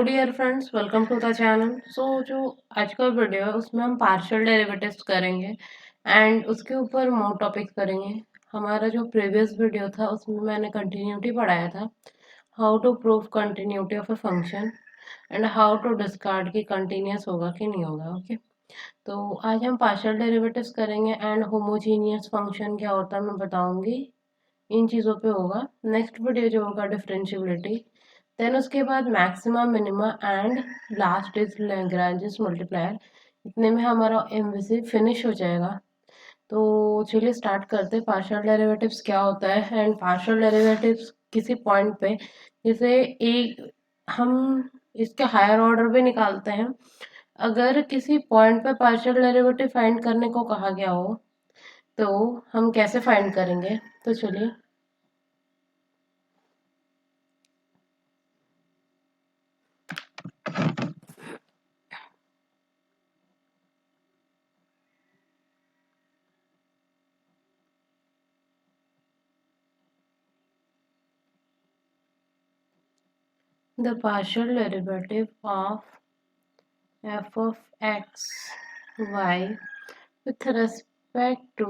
Dear friends, welcome to the channel. जो आज का वीडियो है उसमें हम पार्शियल डेरिवेटिव्स करेंगे एंड उसके ऊपर मोर टॉपिक्स करेंगे। हमारा जो प्रीवियस वीडियो था उसमें मैंने कंटिन्यूटी पढ़ाया था, how to prove continuity of a function and how to discard कि कंटिन्यूस होगा कि नहीं होगा। ओके, तो आज हम पार्शियल डेरिवेटिव्स करेंगे एंड होमोजीनियस फंक्शन क्या होता है मैं बताऊंगी। इन चीज़ों पे होगा। नेक्स्ट वीडियो जो होगा डिफरेंशियबिलिटी, देन उसके बाद maxima minima and last is Lagrange multiplier. इतने में हमारा एमवीसी फिनिश हो जाएगा। तो चलिए स्टार्ट करते हैं। पार्शियल डेरिवेटिव्स क्या होता है एंड पार्शियल डेरिवेटिव्स किसी पॉइंट पे जैसे एक हम इसके हायर ऑर्डर पे निकालते हैं। अगर किसी पॉइंट पे पार्शियल डेरिवेटिव फाइंड करने को कहा गया हो तो हम कैसे फाइंड करेंगे। तो चलिए, the partial derivative of f of x y with respect to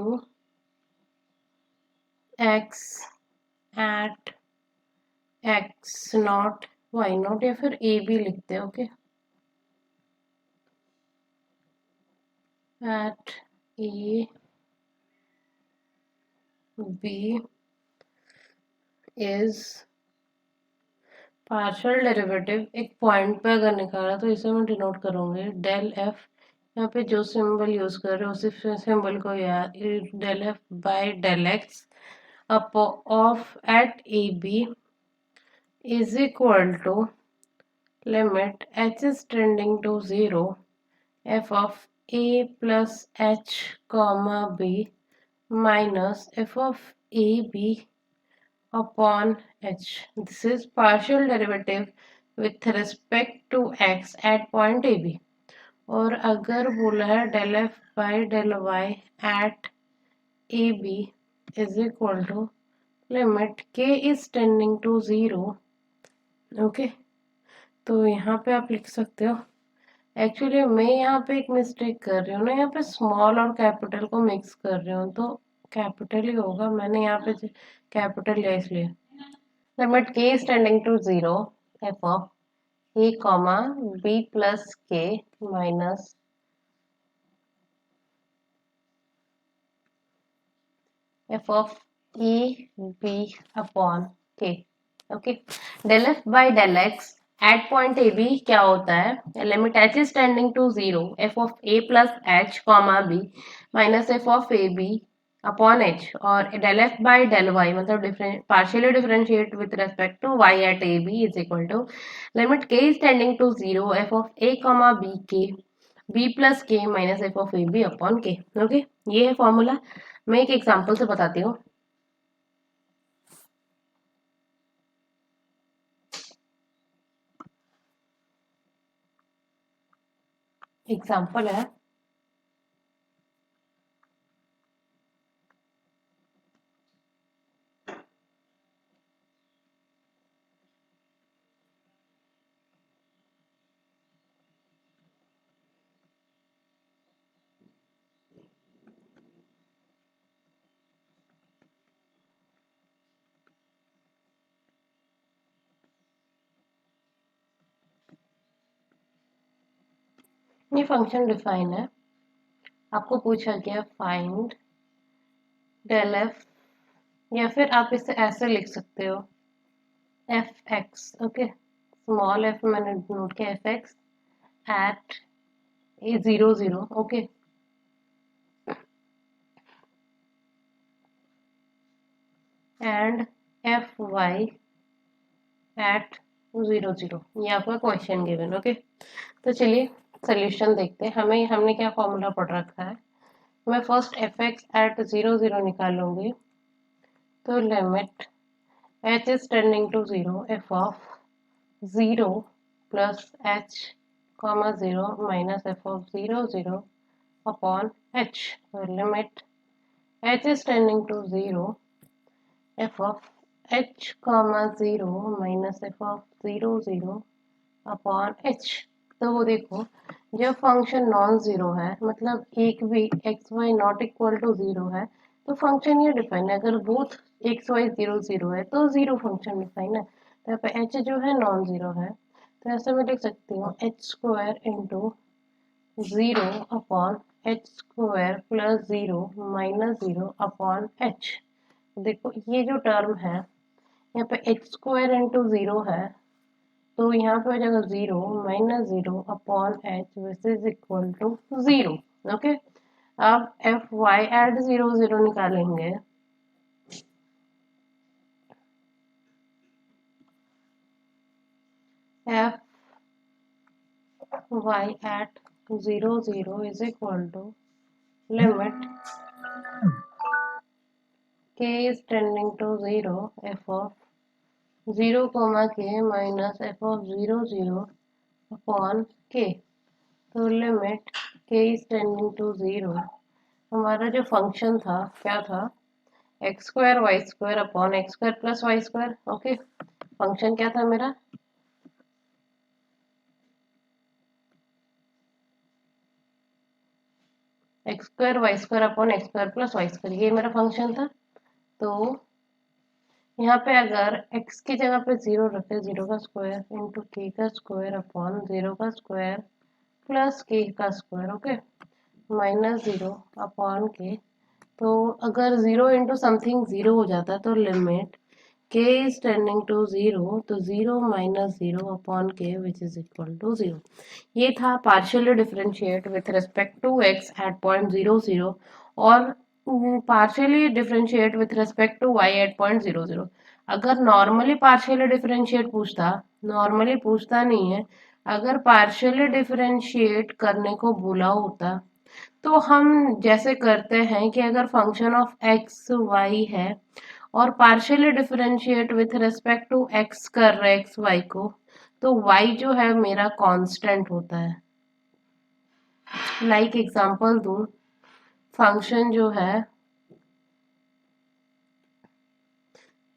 x at x not y not या फिर a भी लिखते हैं। Okay, at a b is partial derivative एक पॉइंट पे अगर निकाला तो इसे मैं डिनोट करूंगी डेल एफ। यहाँ पे जो सिंबल यूज कर रहे हो उसी सिंबल को याद, del f by del x up of at a b is equal to limit h is tending to 0 f of a plus h comma b minus f of a b upon h. This is partial derivative with respect to x at point a b. और अगर बोला है del f by del y at a b is equal to limit k is tending to 0। Okay, तो यहाँ पे आप लिख सकते हो। एक्चुअली मैं यहाँ पे एक मिस्टेक कर रही हूँ ना, यहाँ पे स्मॉल और कैपिटल को मिक्स कर रही हूँ तो कैपिटल ही होगा। मैंने यहाँ पे कैपिटल लिया इसलिए। Limit k is tending to 0 f of A comma B plus के minus f of A B upon k. Okay, del f by del x at point a b क्या होता है, limit h is tending to 0 f of a plus h comma b minus f of A B upon h. और del f by del y मतलब partially differentiate with respect to y at a b is equal to limit k is tending to 0 f of A comma b k b plus के minus f of A B upon k. Okay, ये है formula. मैं एक example से बताती हूँ। Example है ये फंक्शन डिफाइन है। आपको पूछा गया फाइंड डेल एफ, या फिर आप इसे ऐसे लिख सकते हो f x. Okay, small f मैंने नोट किया, f x at a 0 0। Okay, and f y at 0 0। ये आपका क्वेश्चन गिवन। ओके, तो चलिए सोल्यूशन देखते हैं। हमने क्या फॉर्मूला पढ़ रखा है। मैं फर्स्ट एफ एक्स एट 0 0 निकालूंगी तो limit h is tending to 0 f of 0 plus h comma 0 minus f of 0 0 upon h। So limit h is tending to 0 f of h comma 0 minus f of 0 0 upon h. तो वो देखो, जब function non zero है, मतलब एक भी x y not equal to zero है, तो फंक्शन ये डिफाइन है। अगर both x y zero zero है तो जीरो फंक्शन डिफाइन है। तो यहाँ पे एच जो है नॉन जीरो है, तो ऐसे मैं लिख सकती हूँ H square into zero upon H square plus zero minus zero upon H. देखो ये जो टर्म है, यहाँ पे एच स्क्वायर इंटू जीरो है, तो यहाँ पे हो जाएगा zero minus zero upon h which is equal to zero. Okay, अब f y at zero zero निकालेंगे। F y at zero zero is equal to limit k is tending to zero f of zero comma k minus f of zero zero upon k. तो limit k is tending to zero, हमारा जो function था क्या था, x square y square upon x square plus y square. Okay, function क्या था मेरा, x square y square upon x square plus y square, ये मेरा फंक्शन था। तो यहाँ पे अगर x की जगह पे जीरो रखे, जीरो का स्क्वायर इंटू के का स्क्वायर अपॉन जीरो का स्क्वायर प्लस के का square, okay, minus zero upon k. तो अगर जीरो इंटू समथिंग जीरो हो जाता तो limit k is tending to zero, तो zero minus zero upon k which is equal to zero. ये था partially differentiate with respect to x at point zero zero, और partially differentiate with respect to y at point zero zero. अगर normally partially differentiate पूछता, normally पूछता नहीं है, अगर partially differentiate करने को बोला होता तो हम जैसे करते हैं कि अगर फंक्शन ऑफ एक्स वाई है और partially differentiate with respect to x कर रहे एक्स वाई को, तो वाई जो है मेरा कांस्टेंट होता है। लाइक एग्जांपल दूं, फंक्शन जो है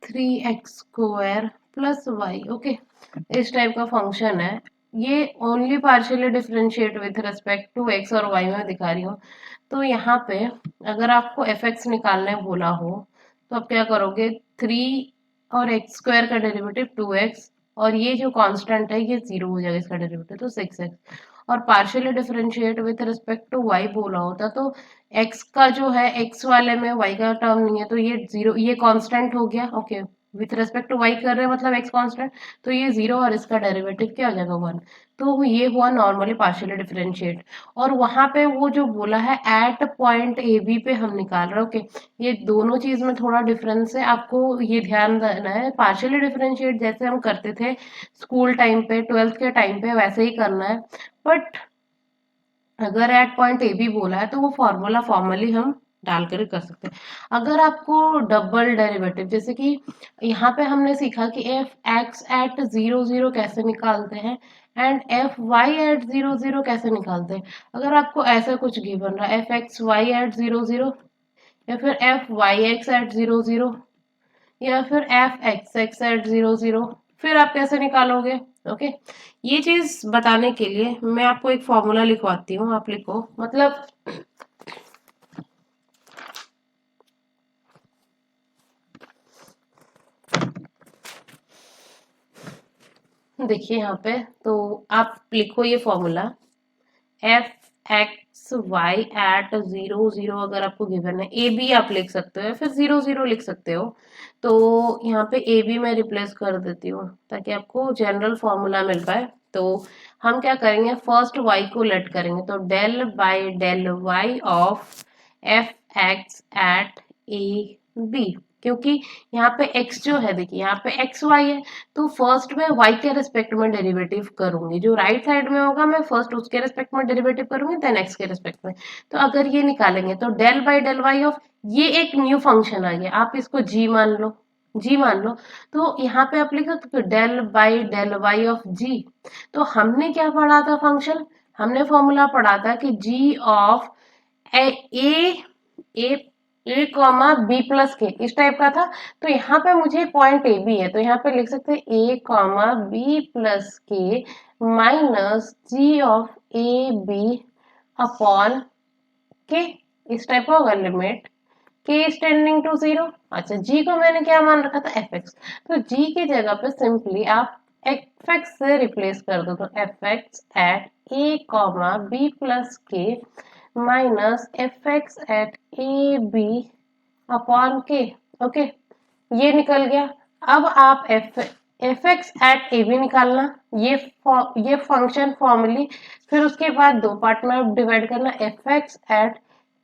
3x square plus y, okay, इस टाइप का फंक्शन है। ये only partially differentiate with respect to x और वाई में दिखा रही हूँ। तो यहाँ पे अगर आपको एफ एक्स निकालने बोला हो, तो आप क्या करोगे, थ्री और एक्स स्क्वायर का डेरिवेटिव टू एक्स, और ये जो कांस्टेंट है ये जीरो हो जाएगा, इसका डेरिवेटिव तो सिक्स एक्स। और partially differentiate with respect to y बोला होता तो एक्स का जो है, एक्स वाले में वाई का टर्म नहीं है, तो ये जीरो, ये कांस्टेंट हो गया। Okay, with respect to y कर रहे हैं मतलब एक्स कांस्टेंट, तो ये जीरो और इसका डेरिवेटिव क्या हो जाएगा, वन। तो ये हुआ नॉर्मली पार्शियली डिफरेंशिएट। और वहां पे वो जो बोला है एट पॉइंट ए बी पे हम निकाल रहे हैं। ओके, ये दोनों चीज में थोड़ा डिफरेंस है, आपको ये ध्यान देना है। पार्शियली डिफरेंशिएट जैसे हम करते थे स्कूल टाइम पे, ट्वेल्थ के टाइम पे, वैसे ही करना है। बट अगर एट पॉइंट ए बी बोला है तो वो फॉर्मूला फॉर्मली हम डालकर कर सकते हैं। अगर आपको डबल डेरिवेटिव, जैसे कि यहाँ पे हमने सीखा कि f x at zero zero कैसे निकालते हैं and f y at zero zero कैसे निकालते हैं। अगर आपको ऐसा कुछ गिवन रहा, f x y at zero zero, या फिर f y x at zero zero, या फिर f x x at zero zero, फिर आप कैसे निकालोगे। ओके, ये चीज बताने के लिए मैं आपको एक फॉर्मूला लिखवाती हूँ, आप लिखो। मतलब देखिए यहाँ पे, तो आप लिखो ये formula, f x y at zero zero अगर आपको गिवन है, ए बी आप लिख सकते हो या फिर जीरो जीरो लिख सकते हो। तो यहाँ पे ए बी मैं रिप्लेस कर देती हूँ ताकि आपको जनरल फॉर्मूला मिल पाए। तो हम क्या करेंगे, फर्स्ट वाई को लेट करेंगे, तो del by del y of f x at a b. क्योंकि यहाँ पे x जो है, देखिए यहाँ पे एक्स वाई है, तो फर्स्ट मैं y के रिस्पेक्ट में डेरिवेटिव करूंगी, जो राइट साइड में होगा मैं फर्स्ट उसके रिस्पेक्ट में डेरिवेटिव करूंगी, देन x के रिस्पेक्ट में। तो अगर ये निकालेंगे तो del by del y of, ये एक न्यू फंक्शन आ गया, आप इसको g मान लो, g मान लो। तो यहाँ पे आप लिख सकते हो del by del y of g। तो हमने क्या पढ़ा था फंक्शन, हमने फॉर्मूला पढ़ा था कि g of a a a comma B plus k, इस टाइप का था। तो यहाँ पे मुझे पॉइंट ए बी है, तो यहाँ पे लिख सकते हैं ए कॉमा बी प्लस के minus ji of A B upon k, इस टाइप का होगा limit k is tending to 0। अच्छा, जी को मैंने क्या मान रखा था, एफ एक्स, तो जी की जगह पे सिंपली आप एफ एक्स से रिप्लेस कर दो, तो f x at a comma B plus के minus f x at a B upon k. Okay, ये निकल गया। अब आप f x at a b निकालना, ये फंक्शन फॉर्मली, फिर उसके बाद दो पार्ट में डिवाइड करना, f x at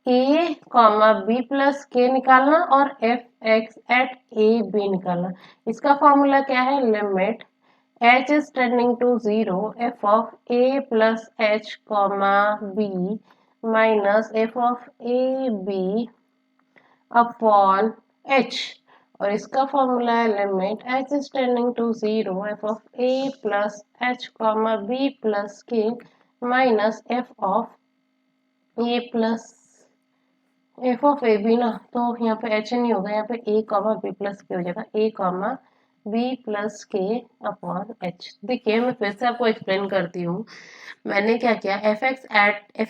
a comma B plus k निकालना और f x at a b निकालना। इसका फॉर्मूला क्या है, limit h is tending to 0 f of a plus h comma b minus f of a b upon h, और इसका formula है limit h is tending to 0 f of a plus h comma b plus k minus f of a plus f of a b ना, तो यहाँ पे h नहीं होगा, यहाँ पे a कॉमा b प्लस के हो जाएगा, a comma b plus k upon h। देखिए मैं फिर से आपको एक्सप्लेन करती हूँ, मैंने क्या किया, एफ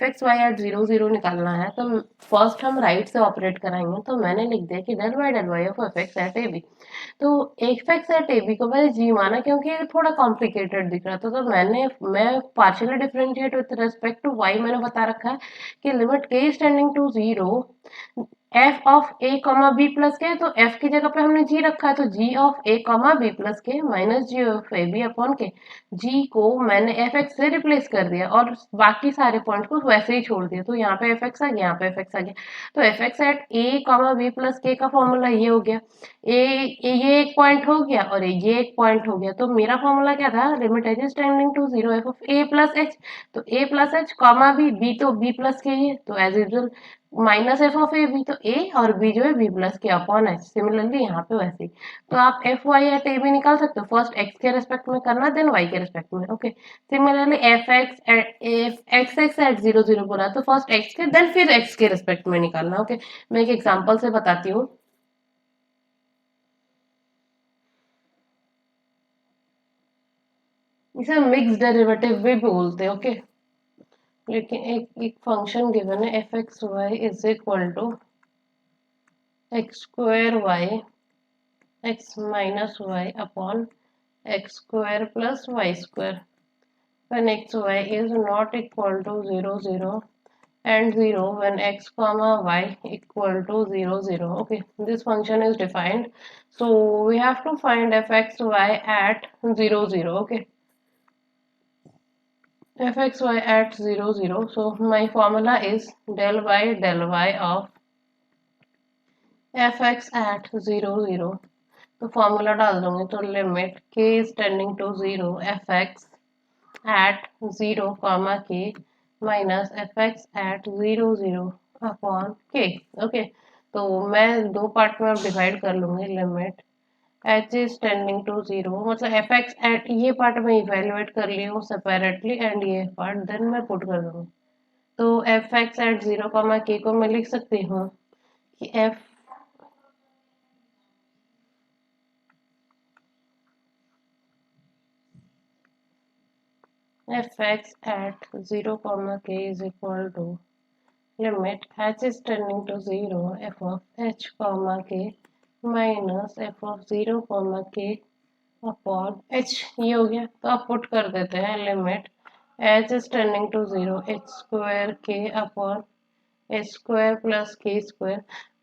एक्स वाई एट 0 0 निकालना है, तो फर्स्ट हम राइट से ऑपरेट कराएंगे, तो मैंने लिख दिया कि del by del y of f x at a b. तो f x at a b को मैंने जी माना क्योंकि ये थोड़ा कॉम्प्लिकेटेड दिख रहा था, तो मैं partially differentiate with respect to y मैंने बता रखा है कि limit k is tending to 0 f of A comma B plus k, तो एफ की जगह पे हमने जी रखा है, तो G of A comma B plus के minus ji of A B upon K. G को मैंने एफ एक्स से रिप्लेस कर दिया और बाकी सारे पॉइंट को वैसे ही छोड़ दिया, तो यहाँ पे एफ एक्स आ गया, यहाँ पे एफ एक्स आ गया, तो f x at a comma B plus के का फॉर्मूला ये हो गया, ये एक पॉइंट हो गया और ये एक पॉइंट हो गया, तो मेरा फॉर्मूला क्या था, limit h is tending to 0 f of a plus h, तो a plus h comma b तो बी प्लस के ही है, तो as usual minus f of A b, तो ए और बी जो है b plus k upon h, similarly यहाँ पे वैसे ही। तो आप f y at a b निकाल सकते हो, फर्स्ट एक्स के रेस्पेक्ट में करना, देन वाई के रेस्पेक्ट में। Okay, similarly x x at 0 0 बोला, तो फर्स्ट एक्स के देन फिर एक्स के रेस्पेक्ट में निकालना। ओके, मैं एक एग्जांपल से बताती हूँ। इसे मिक्स डेरिवेटिव भी बोलते हैं। ओके, लेकिन एक फंक्शन गिवन है f x y is equal to x square y x minus y upon x square plus y square when x y is not equal to 0 0 and 0 when x comma y equal to 0 0. Okay, this function is defined, so we have to find fx y at 0 0. Okay, fx y at 0 0, so my formula is del y of fx at 0 0, तो formula डाल दूंगी, तो limit k is tending to 0 fx at 0 comma k minus fx at 0 0 upon k। Okay, तो मैं दो part में अब divide कर लूंगी, limit h is tending to 0, मतलब fx एट ये पार्ट में इवेल्युएट कर ली हूँ सेपरेटली एंड ये पार्ट देन मैं पुट कर दूंगी, तो fx एट 0 comma k को मैं लिख सकती हूँ कि fx at 0 comma k is equal to limit h is tending to 0 f of h comma k minus f of 0 comma k upon h। ये हो गया, तो आप पुट कर देते हैं limit h is tending to 0 h square k upon h square plus k square.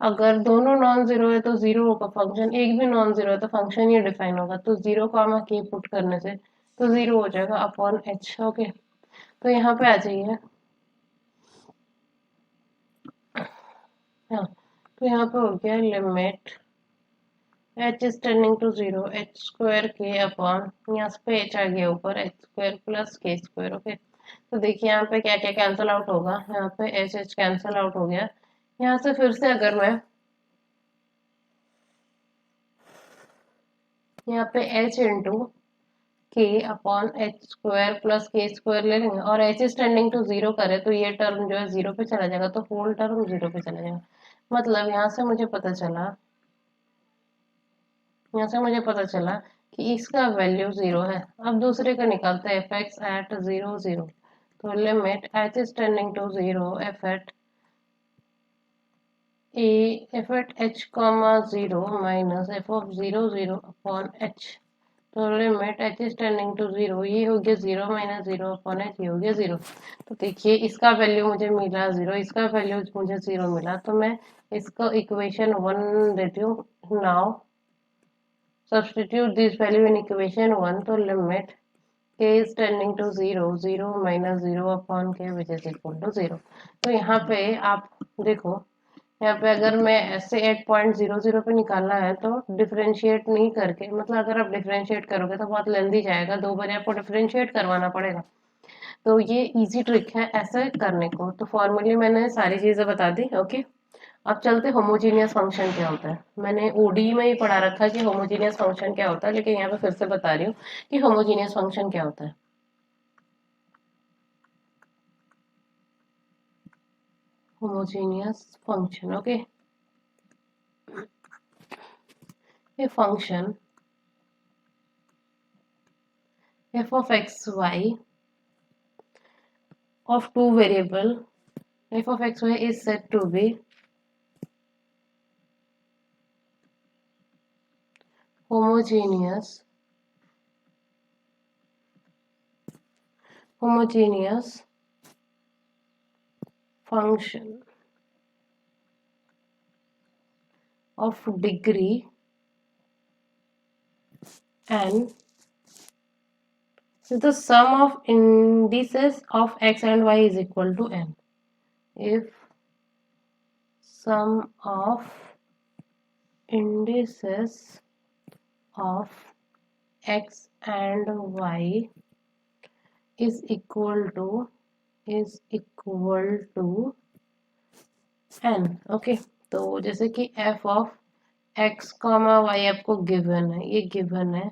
अगर दोनों नॉन जीरो है तो जीरो होगा फंक्शन, एक भी नॉन जीरो है तो फंक्शन ये डिफाइन होगा, तो 0 कॉमा k पुट करने से तो 0 हो जाएगा अपॉन h। ओके, तो यहाँ पे आ जाइए, हाँ, तो यहाँ पे हो गया limit h is tending to 0 h square k upon, यहाँ पे h आ गया ऊपर, h square plus k square. Okay, तो देखिए यहाँ पे क्या क्या कैंसिल आउट होगा, यहाँ पे h कैंसिल आउट हो गया, यहाँ से फिर से अगर मैं यहाँ पे h into k upon h square plus k square ले लेंगे और h इज टेंडिंग टू 0 करे तो ये टर्म जो है 0 पे चला जाएगा, तो होल टर्म 0 पे चला जाएगा। मतलब यहाँ से मुझे पता चला कि इसका वैल्यू 0 है। अब दूसरे का निकालते हैं, एफ एक्स एट 0 0। तो limit h is tending to 0 f at h comma 0 minus f of 0 0 upon h. तो limit h is tending to 0, ये हो गया 0 माइनस 0 अपॉन एच, ये हो गया 0। तो देखिए इसका वैल्यू मुझे मिला 0, इसका वैल्यू मुझे 0 मिला, तो मैं इसको इक्वेशन 1 देती हूँ। Now substitute this value in equation 1, तो limit k is tending to 0 0 minus 0 upon k which is equal to 0। तो यहाँ पे आप देखो, यहाँ पे अगर मैं ऐसे 8.00 पे निकालना है तो डिफरेंशिएट नहीं करके, मतलब अगर आप डिफरेंशिएट करोगे तो बहुत लेंदी जाएगा, 2 बार आपको डिफरेंशिएट करवाना पड़ेगा। तो ये इजी ट्रिक है ऐसे करने को। तो फॉर्मूले मैंने सारी चीज़ें बता दी। ओके, अब चलते होमोजीनियस फंक्शन क्या होता है। मैंने ओडी में ही पढ़ा रखा है कि होमोजीनियस फंक्शन क्या होता है, लेकिन यहाँ पे फिर से बता रही हूँ कि होमोजीनियस फंक्शन क्या होता है। होमोजीनियस फंक्शन, ओके, ये function f of x y of two variable f of x y is said to be homogeneous function of degree n, so the sum of indices of x and y is equal to n. If sum of indices of x and y is equal to n, okay. तो जैसे कि f of x comma y आपको given है, ये given है,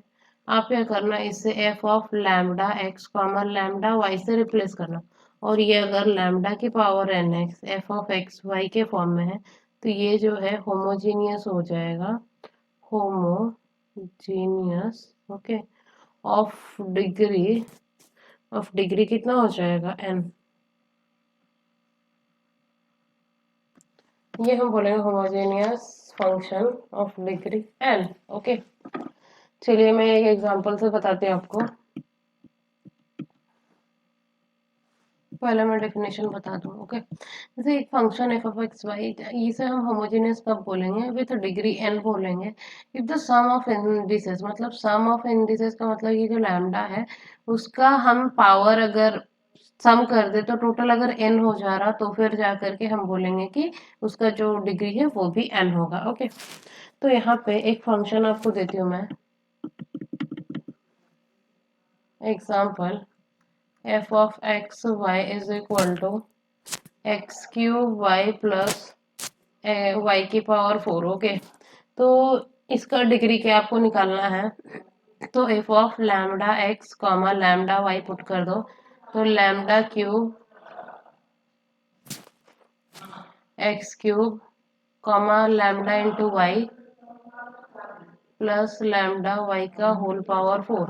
आप क्या करना, इससे f of lambda x comma lambda y से रिप्लेस करना। और ये अगर लैम्डा की power n x f of x y के फॉर्म में है, तो ये जो है होमोजीनियस हो जाएगा, होमोजीनियस, ओके, ऑफ डिग्री कितना हो जाएगा, n। ये हम बोलेंगे homogeneous function of degree n, okay. चलिए मैं एक एग्जांपल से बताती हूँ आपको। पहले मैं डेफिनेशन बता दूँ, ओके। जैसे एक function f of x y, इसे हम होमोजेनियस कब बोलेंगे, विथ डिग्री n बोलेंगे। If the sum of indices, मतलब सम ऑफ इंडिसेस का मतलब ये जो लैम्डा है उसका हम पावर अगर सम कर दे तो टोटल अगर n हो जा रहा, तो फिर जा करके हम बोलेंगे कि उसका जो डिग्री है वो भी n होगा, ओके। तो यहाँ पे एक फंक्शन आपको देती हूँ मैं, example f of x y is equal to x cube y plus y की पावर 4, ओके। तो इसका डिग्री क्या आपको निकालना है, तो f of lambda x comma lambda y put कर दो, तो lambda cube x cube comma lambda into y plus lambda y का होल पावर 4।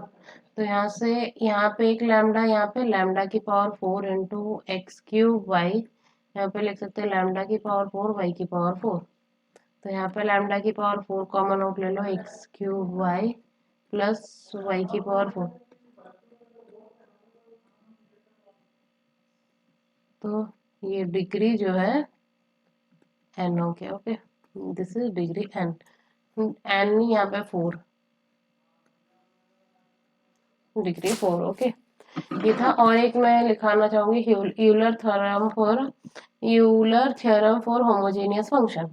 तो यहाँ से यहाँ पे एक लैम्डा, यहाँ पे लैम्डा की power 4 into x cube y, यहाँ पे लिख सकते हैं लैम्डा की पावर 4 वाई की पावर 4। तो यहाँ पे लैम्डा की पावर 4 कॉमन आउट ले लो, x cube y plus y की पावर 4। तो ये डिग्री जो है एन हो गया, okay, this is degree n, n यहाँ पे 4, डिग्री 4, ओके। ये था। और एक मैं लिखाना चाहूंगी Euler theorem for homogeneous function.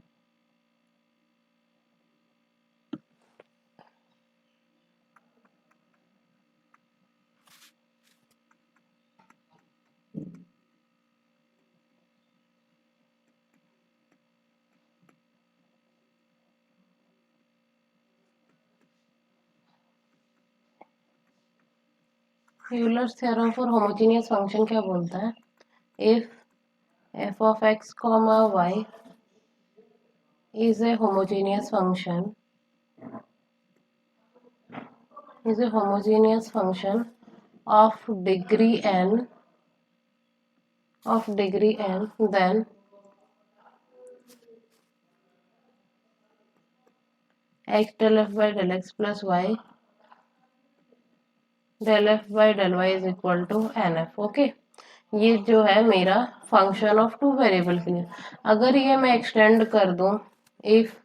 Euler's theorem for homogeneous function क्या बोलता है, if f of x comma y is a homogeneous function is a homogeneous function of degree n, then x del f by del x plus y del f by del y is equal to n f. Okay, ये जो है मेरा function of two variable के लिए। अगर ये मैं extend कर दूं, if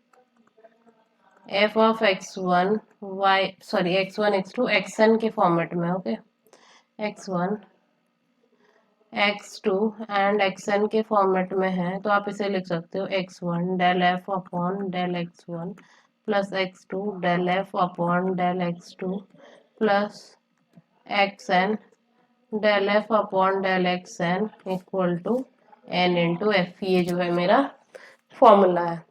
f of x one y sorry x one x two x n के फॉर्मेट में, okay, x one x two and x n के फॉर्मेट में है, तो आप इसे लिख सकते हो x one del f upon del x one plus x two del f upon del x two plus x n del f upon del x n equal to n into f. ये जो है मेरा formula है।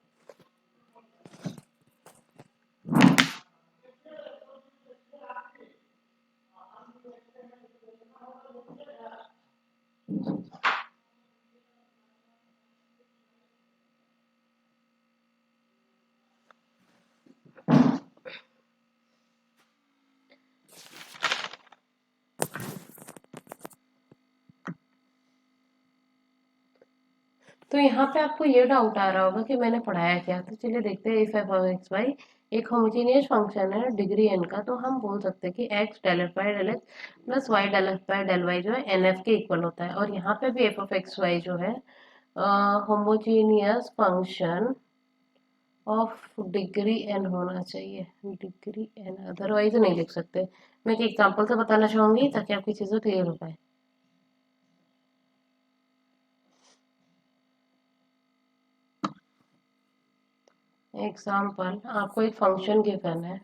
तो यहाँ पे आपको ये डाउट आ रहा होगा कि मैंने पढ़ाया क्या, तो चलिए देखते हैं। If f of x y एक होमोजेनियस फंक्शन है डिग्री एन का, तो हम बोल सकते हैं कि x del f by del x plus y del f by del y जो है एन एफ के इक्वल होता है। और यहाँ पे भी एफ ऑफ एक्स वाई जो है homogeneous function of degree n होना चाहिए, डिग्री एन, अदरवाइज नहीं लिख सकते। मैं एक एग्जांपल से बताना चाहूंगी ताकि आपकी चीज़ें क्लियर हो पाए। एग्जाम्पल, आपको एक फंक्शन गिवन है,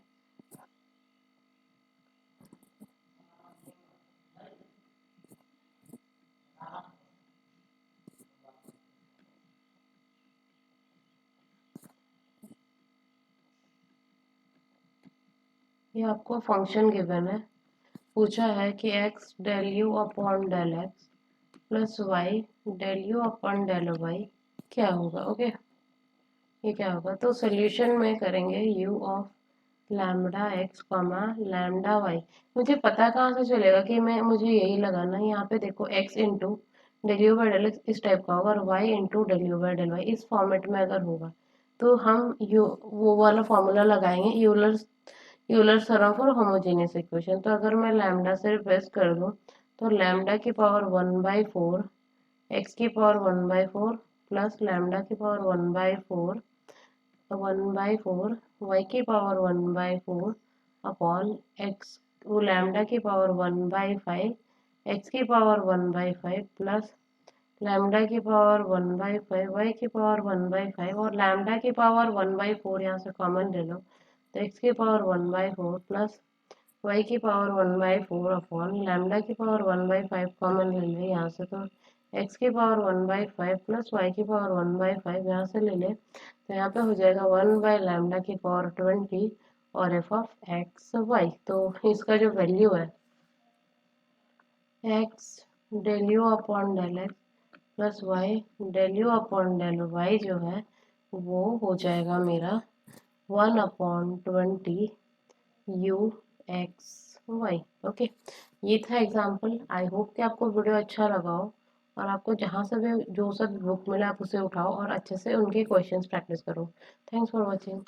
ये आपको फंक्शन गिवन है, पूछा है कि x del u upon del x plus y del u upon del y क्या होगा। ओके, ये क्या होगा, तो सोल्यूशन में करेंगे u of lambda x comma lambda y. मुझे पता कहाँ से चलेगा कि मैं मुझे यही लगाना है। यहाँ पे देखो x into del u by del x इस टाइप का होगा और y into del u by del y इस फॉर्मेट में अगर होगा, तो हम यू वो वाला फॉर्मूला लगाएंगे, Euler theorem for homogeneous equation. तो अगर मैं लैम्डा से रिप्लेस कर दूं, तो लैम्डा की पावर 1/4 एक्स की पावर 1/4 प्लस लैम्डा की पावर 1/4 वाई की पावर 1/4 अपॉन एक्स, वो लैम्डा की पावर 1/5 एक्स की पावर 1/5 प्लस लैम्डा की पावर 1/5 वाई की पावर 1/5 और लैम्डा की पावर 1/4 यहाँ से कॉमन ले लो, तो एक्स की पावर 1/4 प्लस वाई की पावर 1/4 अपॉन लैम्डा की पावर 1/5 कॉमन ले ले यहाँ से, तो एक्स की पावर 1/5 प्लस वाई की पावर 1/5 यहाँ से ले ले, तो यहाँ पे हो जाएगा 1/लैम्डा की पावर 20 और एफ ऑफ एक्स वाई। तो इसका जो वैल्यू है x del u upon del x plus y del u upon del y जो है वो हो जाएगा मेरा 1/20 यू एक्स वाई। ओके, ये था एग्जाम्पल। आई होप कि आपको वीडियो अच्छा लगा हो और आपको जहाँ से भी जो सब बुक मिला आप उसे उठाओ और अच्छे से उनके क्वेश्चंस प्रैक्टिस करो। Thanks for watching.